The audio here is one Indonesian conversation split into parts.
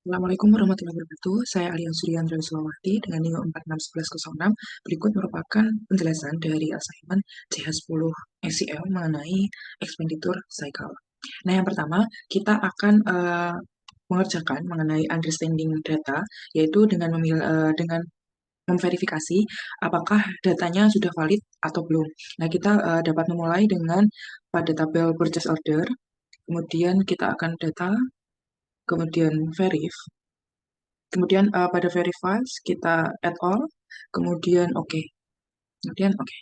Assalamualaikum warahmatullahi wabarakatuh. Saya Alia Suryantra Sulawati dengan NIO 461106. Berikut merupakan penjelasan dari assignment CH10 SEL mengenai expenditure cycle. Nah, yang pertama, kita akan mengerjakan mengenai understanding data, yaitu dengan memverifikasi apakah datanya sudah valid atau belum. Nah, kita dapat memulai dengan pada tabel purchase order, kemudian kita akan data, kemudian verif, kemudian pada verify kita add all, kemudian oke, kemudian oke.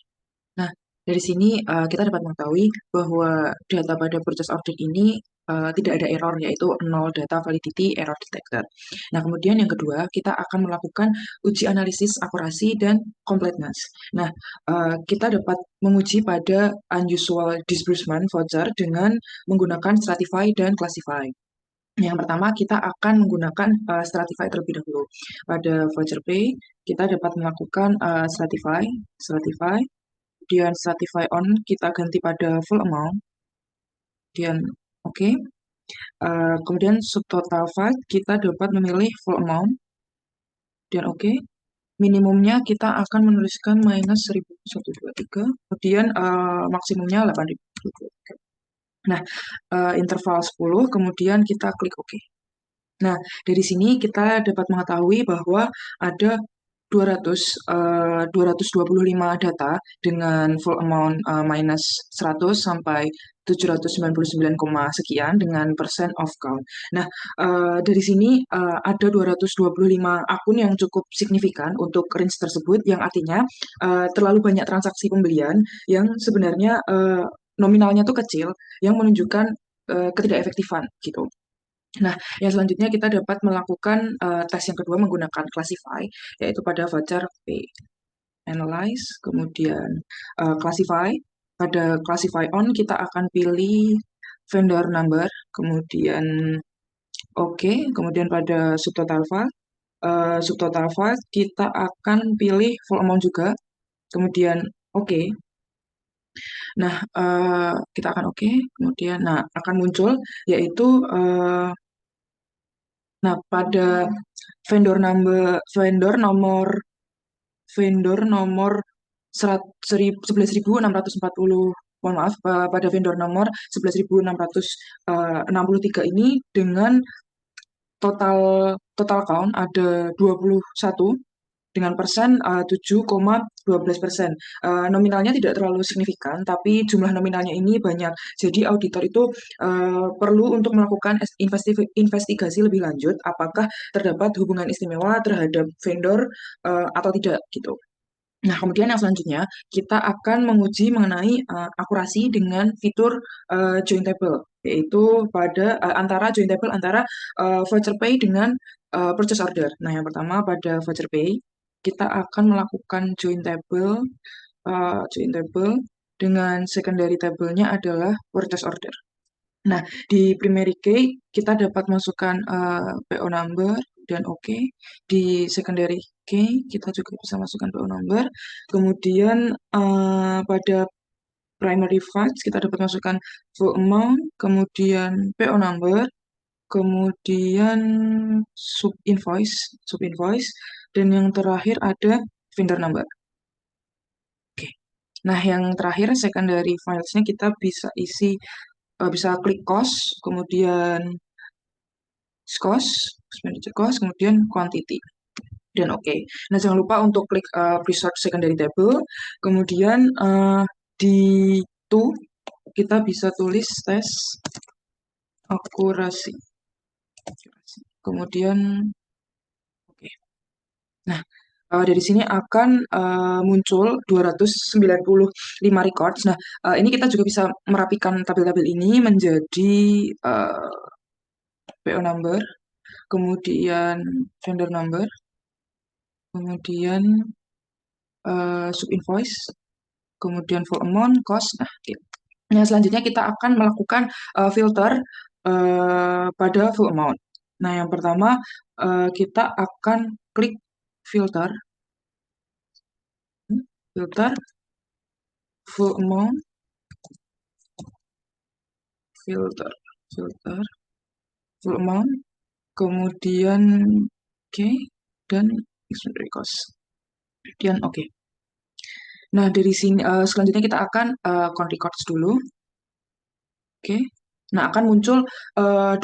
Nah, dari sini kita dapat mengetahui bahwa data pada purchase order ini tidak ada error, yaitu null data validity error detected. Nah, kemudian yang kedua, kita akan melakukan uji analisis akurasi dan completeness. Nah, kita dapat menguji pada unusual disbursement voucher dengan menggunakan stratify dan classify. Yang pertama, kita akan menggunakan Stratify terlebih dahulu. Pada voucher pay, kita dapat melakukan Stratify, kemudian Stratify on, kita ganti pada full amount, kemudian oke. Kemudian subtotal fight, kita dapat memilih full amount, dan oke. Minimumnya kita akan menuliskan minus 1123, kemudian maksimumnya 8000. Nah, interval 10, kemudian kita klik oke. Nah, dari sini kita dapat mengetahui bahwa ada 225 data dengan full amount minus 100 sampai 799, sekian dengan persen off count. Nah, dari sini ada 225 akun yang cukup signifikan untuk range tersebut, yang artinya terlalu banyak transaksi pembelian yang sebenarnya nominalnya tuh kecil, yang menunjukkan ketidakefektifan gitu. Nah, yang selanjutnya kita dapat melakukan tes yang kedua menggunakan classify, yaitu pada voucher P. Analyze, kemudian classify. Pada classify on, kita akan pilih vendor number, kemudian oke, kemudian pada subtotal file kita akan pilih full amount juga, kemudian oke. Nah, kita akan oke, kemudian akan muncul yaitu nah, pada vendor nomor vendor nomor 11.640, mohon maaf, pada vendor nomor 11.663 ini dengan total total count ada 21 dengan persen 7,12%. Nominalnya tidak terlalu signifikan, tapi jumlah nominalnya ini banyak. Jadi auditor itu perlu untuk melakukan investigasi lebih lanjut apakah terdapat hubungan istimewa terhadap vendor atau tidak gitu. Nah, kemudian yang selanjutnya kita akan menguji mengenai akurasi dengan fitur join table, yaitu pada antara join table antara voucher pay dengan purchase order. Nah, yang pertama pada voucher pay kita akan melakukan join table dengan secondary table-nya adalah purchase order. Nah, di primary key kita dapat masukkan PO number dan oke. Di secondary key kita juga bisa masukkan PO number. Kemudian pada primary funds kita dapat masukkan full amount, kemudian PO number, kemudian sub invoice, dan yang terakhir ada vendor number. Oke. Nah, yang terakhir secondary files-nya kita bisa isi, bisa klik cost, kemudian cost, expenditure cost, kemudian quantity, dan oke. Nah, jangan lupa untuk klik preset secondary table, kemudian di to kita bisa tulis tes akurasi, kemudian oke. Nah, dari sini akan muncul 295 records. Nah, ini kita juga bisa merapikan tabel-tabel ini menjadi PO number, kemudian vendor number, kemudian sub invoice, kemudian full amount, cost. Nah, gitu. Nah, selanjutnya kita akan melakukan filter pada full amount. Nah, yang pertama kita akan klik filter, full amount, filter full amount. kemudian oke, dan expenditure cost. Kemudian oke. Nah, dari sini selanjutnya kita akan count records dulu. Oke. Nah, akan muncul 21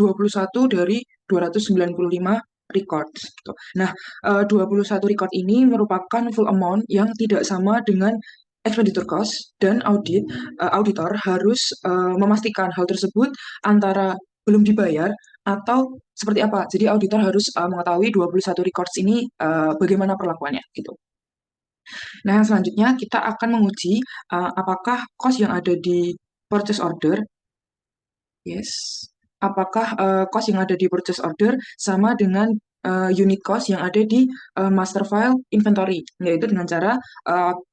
dari 295 records. Gitu. Nah, 21 record ini merupakan full amount yang tidak sama dengan expenditure cost dan auditor harus memastikan hal tersebut antara belum dibayar atau seperti apa. Jadi auditor harus mengetahui 21 records ini bagaimana perlakuannya gitu. Nah, yang selanjutnya kita akan menguji apakah cost yang ada di purchase order. Yes. Apakah cost yang ada di purchase order sama dengan unit cost yang ada di master file inventory, yaitu dengan cara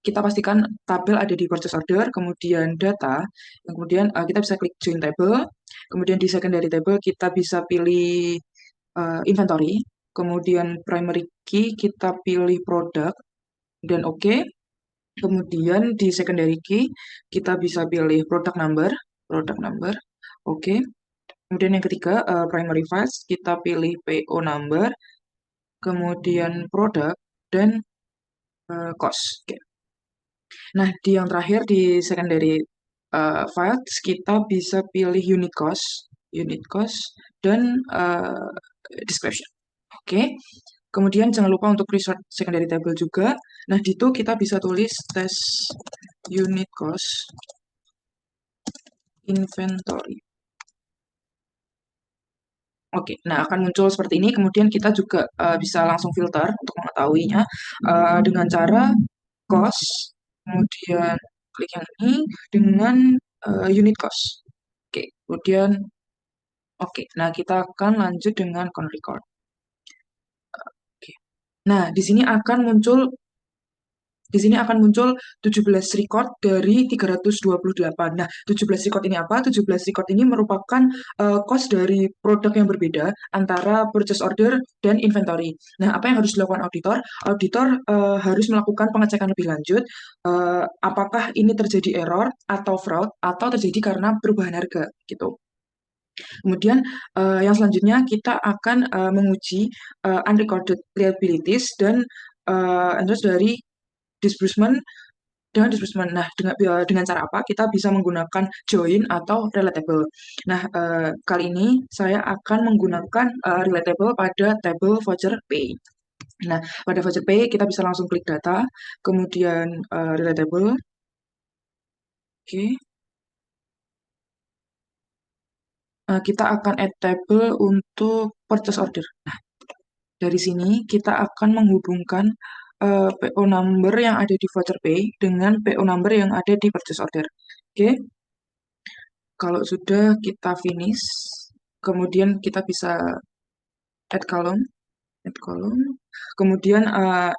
kita pastikan tabel ada di purchase order, kemudian data, kemudian kita bisa klik join table, kemudian di secondary table kita bisa pilih inventory, kemudian primary key kita pilih product dan oke. Kemudian di secondary key kita bisa pilih product number, oke. Kemudian yang ketiga, primary files, kita pilih PO number, kemudian product, dan cost. Oke. Nah, di yang terakhir di secondary files, kita bisa pilih unit cost, dan description. Oke. Kemudian jangan lupa untuk resort secondary table juga. Nah, di itu kita bisa tulis test unit cost inventory. Oke, nah akan muncul seperti ini. Kemudian kita juga bisa langsung filter untuk mengetahuinya dengan cara cost, kemudian klik yang ini dengan unit cost. Oke, kemudian oke. Nah, kita akan lanjut dengan count record. Oke. Nah, di sini akan muncul 17 record dari 328. Nah, 17 record ini apa? 17 record ini merupakan cost dari produk yang berbeda antara purchase order dan inventory. Nah, apa yang harus dilakukan auditor? Auditor harus melakukan pengecekan lebih lanjut apakah ini terjadi error atau fraud atau terjadi karena perubahan harga gitu. Kemudian yang selanjutnya kita akan menguji unrecorded liabilities dan terus dari disbursement dengan disbursement. Nah, dengan cara apa? Kita bisa menggunakan join atau relatable. Nah, kali ini saya akan menggunakan relatable pada table voucher pay. Nah, pada voucher pay kita bisa langsung klik data, kemudian relatable. Oke. Kita akan add table untuk purchase order. Nah, dari sini kita akan menghubungkan PO number yang ada di voucher pay dengan PO number yang ada di purchase order. Oke. Kalau sudah kita finish, kemudian kita bisa add column, add column. Kemudian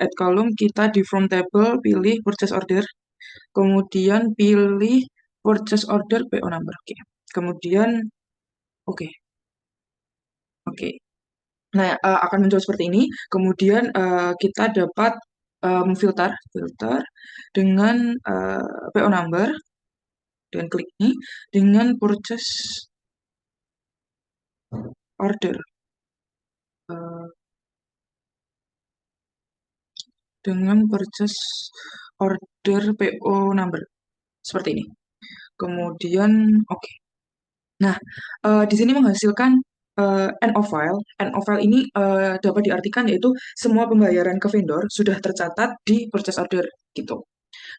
add column kita di from table pilih purchase order, kemudian pilih purchase order PO number. Oke. Kemudian oke. Oke. Nah, akan muncul seperti ini. Kemudian kita dapat filter dengan PO number dan klik ini dengan purchase order. Dengan purchase order PO number seperti ini. Kemudian oke. Nah, di sini menghasilkan end of file. End of file ini dapat diartikan yaitu semua pembayaran ke vendor sudah tercatat di purchase order gitu.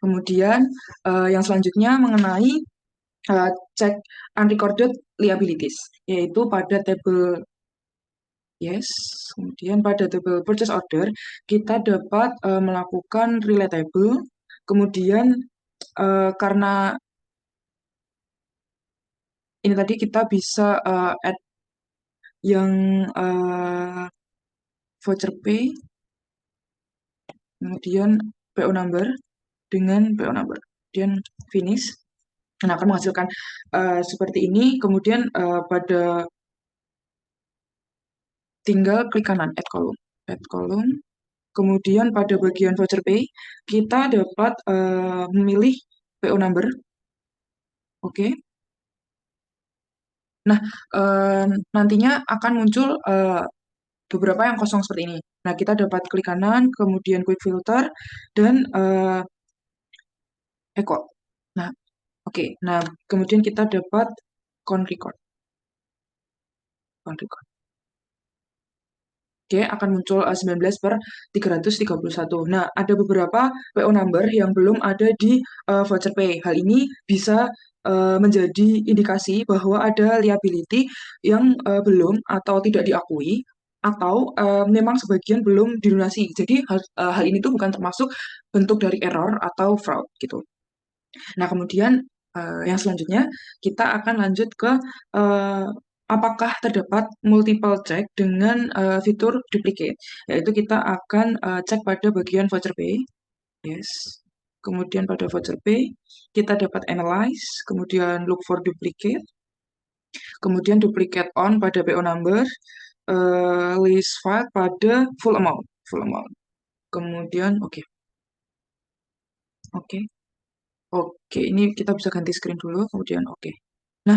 Kemudian yang selanjutnya mengenai cek unrecorded liabilities, yaitu pada table yes, kemudian pada table purchase order kita dapat melakukan relatable, kemudian karena ini tadi kita bisa add yang voucher pay, kemudian PO number dengan PO number, kemudian finish. Nah, akan menghasilkan seperti ini. Kemudian pada tinggal klik kanan add column. Kemudian pada bagian voucher pay kita dapat memilih PO number. Oke. Nah, nantinya akan muncul beberapa yang kosong seperti ini. Nah, kita dapat klik kanan, kemudian quick filter, dan echo. Nah, oke. Nah, kemudian kita dapat count record. Count record. Oke, akan muncul 19 per 331. Nah, ada beberapa PO number yang belum ada di voucher pay. Hal ini bisa menjadi indikasi bahwa ada liability yang belum atau tidak diakui, atau memang sebagian belum dilunasi. Jadi hal ini tuh bukan termasuk bentuk dari error atau fraud gitu. Nah, kemudian yang selanjutnya kita akan lanjut ke eh, apakah terdapat multiple check dengan fitur duplicate, yaitu kita akan cek pada bagian voucher pay. Yes. Kemudian pada voucher pay kita dapat analyze, kemudian look for duplicate, kemudian duplicate on pada PO number, list file pada full amount, full amount. Kemudian oke. Oke. Oke, ini kita bisa ganti screen dulu, kemudian oke. Nah,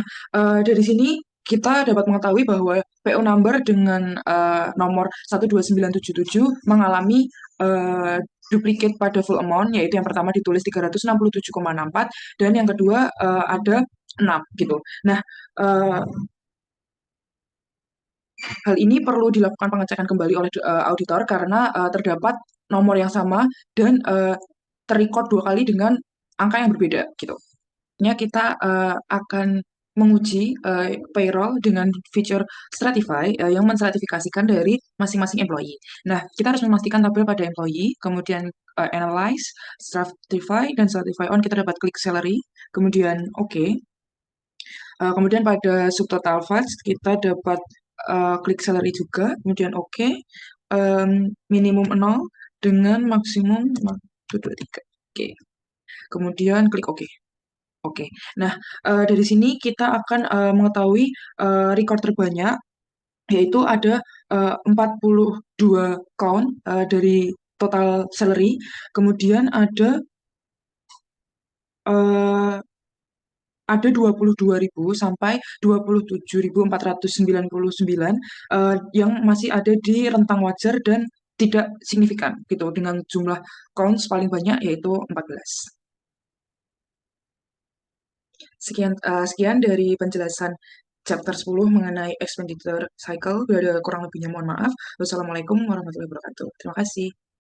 dari sini kita dapat mengetahui bahwa PO number dengan nomor 12977 mengalami eh, duplicate pada full amount, yaitu yang pertama ditulis 367,64 dan yang kedua ada 6 gitu. Nah, eh, hal ini perlu dilakukan pengecekan kembali oleh auditor karena terdapat nomor yang sama dan terrecord dua kali dengan angka yang berbeda gitu. Kita akan menguji payroll dengan fitur Stratify yang menstratifikasikan dari masing-masing employee. Nah, kita harus memastikan tabel pada employee, kemudian analyze, Stratify, dan Stratify on kita dapat klik salary, kemudian oke. Kemudian pada subtotal files kita dapat klik salary juga, kemudian oke. Minimum 0 dengan maksimum 1, 2, 3. Oke. Kemudian klik oke. Oke, nah dari sini kita akan mengetahui record terbanyak, yaitu ada 42 count dari total salary, kemudian eh, ada 22.000 sampai 27.499 yang masih ada di rentang wajar dan tidak signifikan gitu dengan jumlah counts paling banyak yaitu 14. Sekian dari penjelasan chapter 10 mengenai expenditure cycle. Bila ada kurang lebihnya mohon maaf. Wassalamualaikum warahmatullahi wabarakatuh. Terima kasih.